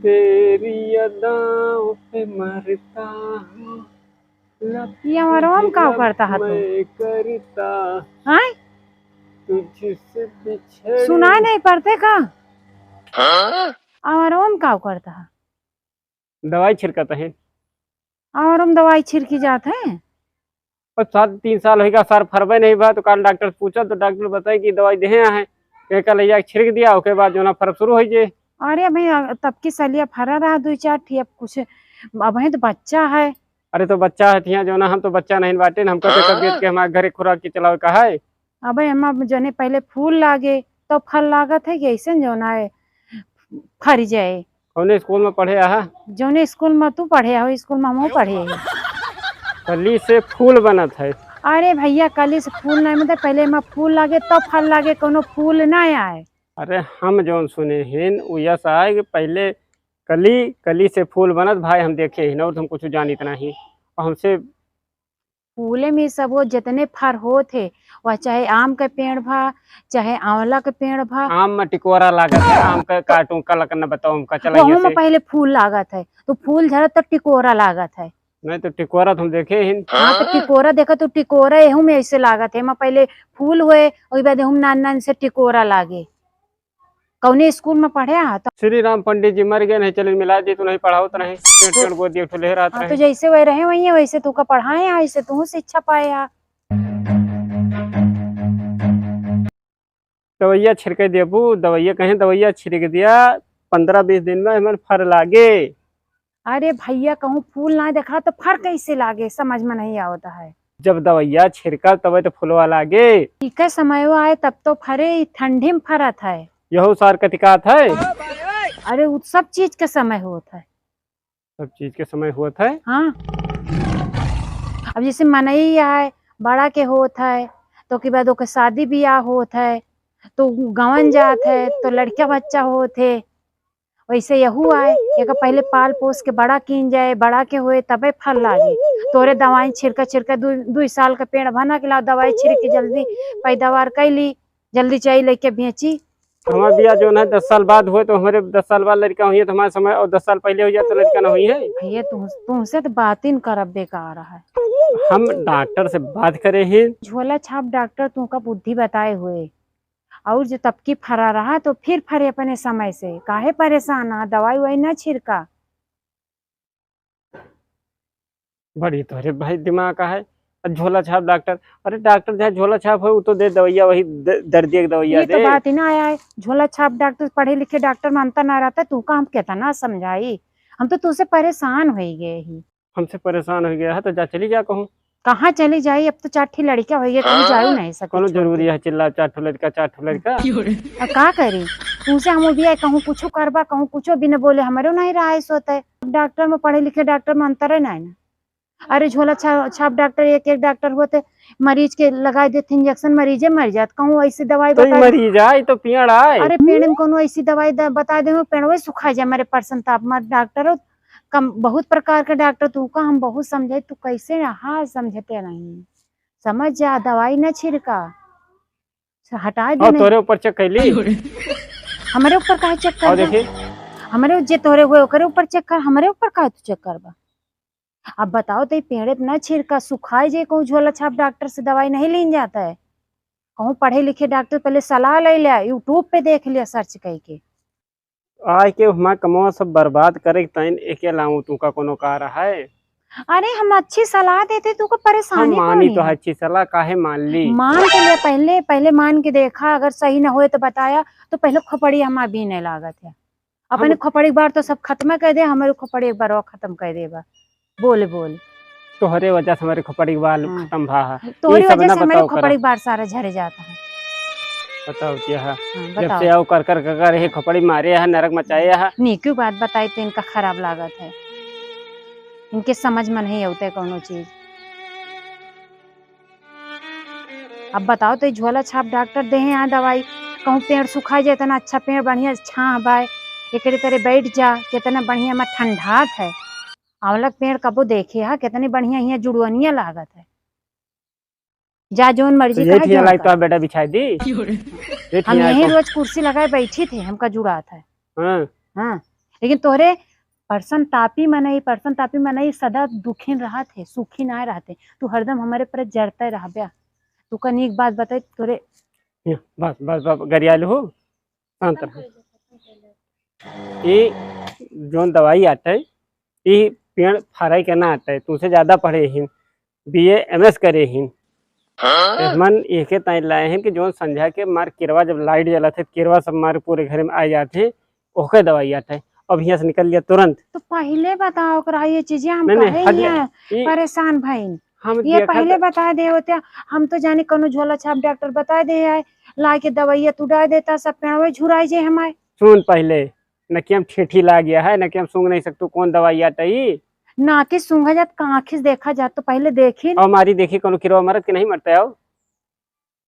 तेरी अदाओं पे मरता हूँ, ये हमारा का करता है तो मैं करता हाँ तुझसे बिछड़। सुनाई नहीं पड़ते का हमारा का करता है। दवाई छिड़कता है हमारा दवाई छिड़की जाते हैं। और 3 साल होगा सर फरबे नहीं बा तो कल डॉक्टर से पूछा तो डॉक्टर बताए कि दवाई दे है एक लैया छिड़क दिया उसके बाद जो ना फर्क शुरू हो जाए। अरे भाई तब की सलिया फरा रहा 2-4 ठी अब कुछ अब है तो बच्चा है। अरे तो बच्चा है थिया जो ना हम तो बच्चा नहीं बांटे हमको तो तबियत के हमारे घरे खुराक की चलावे का है। अब हम जने पहले फूल लागे तो फल लागत है कि ऐसे जो ना है फर जाए। कौन स्कूल में पढ़े है जोने स्कूल में तू पढ़े हो स्कूल में हम पढ़े है। कली से फूल बनत है। अरे भैया कली से फूल नहीं मतलब पहले में फूल लागे तो फल लागे कोनो फूल ना आए। अरे हम जो सुने हिन यस आए कि पहले कली कली से फूल बनत भाई हम देखे ही ना और तुम कुछ जानित नहीं और हमसे फूले में सब वो जितने फर हो थे वह चाहे आम का पेड़ भा चाहे आंवला का पेड़ भा आम में टिकोरा लागत है आम का काटू कल करना बताओ हमका चला वह में पहले फूल लागत है तो फूल झरा तो टिकोरा लागत है। नहीं तो टिकोरा तुम देखे हिन। हाँ तो टिकोरा देखा तो टिकोरा एहू में ऐसे लागत है मैं पहले फूल हुए और बाद एहू नान नान से टिकोरा लागे। कौने स्कूल में पढ़े तो श्री राम पंडित जी मर गए नहीं चले मिला दी तो नहीं पढ़ाओ तो नहीं पेट पेट गोदी ले रहा तो जैसे वह रहे वही है वैसे तू का पढ़ाए ऐसे तू शिक्षा पाए। दवैया छिड़के देबू दवैया कहें दवैया छिड़क दिया 15-20 दिन में हमें फर लागे। अरे भैया कहूँ फूल ना देखा तो फर कैसे लागे समझ में नहीं आता है। जब दवैया छिड़का तब तो फुलवा लागे। ठीक है समय वो आए तब तो फरे ठंडी में फरत है। यहो सार कतिकात है। अरे सब चीज के समय होता है। सब चीज के समय हुआ था। हाँ अब जैसे मनई आए बड़ा के होता है तो के बाद ओके शादी ब्याह होता है तो गवन जात है तो लड़का बच्चा होते वैसे यहू आए एक पहले पाल पोस के बड़ा कीन जाए बड़ा के हुए तबे फल लागे। तोरे दवाई छिड़का छिड़का 2 साल का पेड़ बना के ला दवाई छिड़क के जल्दी पैदावार कैली जल्दी चाहिए लेके बेची। हमारा बिया जो है 10 साल बाद हुए तो हमारे 10 साल बाद लड़का हुई है तो हमारे समय और 10 साल पहले हो जाए तो लड़का ना हुई है। भैया तुमसे तो बात ही करब बेकार है। हम डॉक्टर से बात करे ही झोला छाप डॉक्टर तुमका बुद्धि बताए हुए और जो तबकी फरा रहा तो फिर फरे अपने समय से काहे परेशान है दवाई वही ना छिड़का। बड़ी तोरे भाई दिमाग का है झोला छाप डॉक्टर। अरे डॉक्टर चाहे झोला छाप हो तो दे दवाइया वही दर्दी दवाइया दे। तो बात ही ना आया है झोला छाप डॉक्टर पढ़े लिखे डॉक्टर में अंतर ना रहता तू का हम कहता ना समझाई हम तो तुझसे परेशान हो गए ही। हमसे परेशान हो गया है तो जा चली जा कहूँ कहाँ चली जाई अब तो 4 लड़कियां हो गई कहीं जा नहीं सके। कौन जरूरी है चिल्ला 4 लड़का का करी तुमसे हम भी कहूँ कुछ करबा कहूँ कुछ बिना बोले हमारे नहीं रहा सोता है। डॉक्टर में पढ़े लिखे डॉक्टर में अंतर है ना। अरे झोला छाप डॉक्टर एक डॉक्टर होते मरीज के लगा देते इंजेक्शन मरीजे मर जात कहूँ ऐसी दवाई तो मरीज आए तो पेड़ आए। अरे पेड़ में कोनो ऐसी दवाई बता दे पेड़ सुखा जाए हमारे पर्सन तापमान डॉक्टर कम बहुत प्रकार के डॉक्टर तू का हम बहुत समझे तू कैसे रहा समझते नहीं समझ जा दवाई न छिड़का हटा दे तोरे ऊपर चेक कैली हमारे ऊपर का चेक कर देखिए हमारे जे तोरे हुए ओकरे ऊपर चेक कर हमारे ऊपर का तू चेक करबा। अब बताओ तो पेड़ न छिड़का सुखाए जे कहूँ झोला छाप डॉक्टर से दवाई नहीं लीन जाता है कहूँ पढ़े लिखे डॉक्टर पहले सलाह ले लिया यूट्यूब पे देख लिया सर्च करके आज के हमारे कमवा सब बर्बाद करे तैन एक लाऊं तू का कोनो कार है। अरे हम अच्छी सलाह देते तू को परेशानी हम मानी तो अच्छी सलाह काहे मान ली मान के लिए पहले मान के देखा अगर सही ना हुए तो बताया तो पहले खोपड़ी हम अभी नहीं लागत है अपने खोपड़ी बार तो सब खत्म कर दे हमारे खोपड़ी एक बार और खत्म कर देगा बोल तोहरे वजह से हमारे खोपड़ी के बाल खत्म भा है तोहरी वजह से हमारे खोपड़ी बार सारा झरे जाता है। बताओ क्या है जब से आओ कर हे खोपड़ी मारे है नरक मचाए है नहीं क्यों बात बताई तो इनका खराब लागत है इनके समझ में नहीं होते कोनो चीज। अब बताओ तो झोला छाप डॉक्टर दे यहाँ दवाई कहूँ पेड़ सुखा जाए इतना अच्छा पेड़ बढ़िया छा बाय एक तरह बैठ जा कितना बढ़िया में ठंडात है आंवलक पेड़ कबो देखे है कितनी बढ़िया यहाँ जुड़वनिया लागत है जा जोन मर्जी तो बेटा बिछाई दी हम यही रोज कुर्सी लगाए बैठी थे हमका जुड़ा था। हाँ लेकिन तोहरे पर्सन तापी मनई सदा दुखीन रहा थे, सुखी ना रहते। तू हरदम हमारे पर जरते रहबे। तू कनी एक बात बताई तोरे। बस बस बस गरियालू हो, शांत रहो। ये जोन दवाई आता है ये पेड़ फराई करना आता है। तुमसे ज्यादा पढ़े हिन, BA MS करे हिन। मन एके ताई लाए हैं कि जो संझा के मार किरवा जब लाइट जला थे किरवा सब मारे पूरे घर में आ जाते, ओके दवाई आता है। अब यहाँ से निकल लिया तुरंत। तो पहले बताओ करा ये चीजें, हम नहीं कहे हट ही ले। हैं ये परेशान भाई। हम ये देखा पहले बता दे होते, हम तो जाने कौन झोला छाप डॉक्टर बता दे है, ला के दवाइया तू डाल देता, सब पेड़वे झुराई जे हमारे। सुन पहले, न कि हम ठेठी ला गया है, न कि हम सूंघ नहीं सकते कौन दवाई आता है। ना कि सूंघा जात, आँखी से देखा जात, तो पहले देखी। और हमारी देखी कोनो किरवा मरद के नहीं मरता है।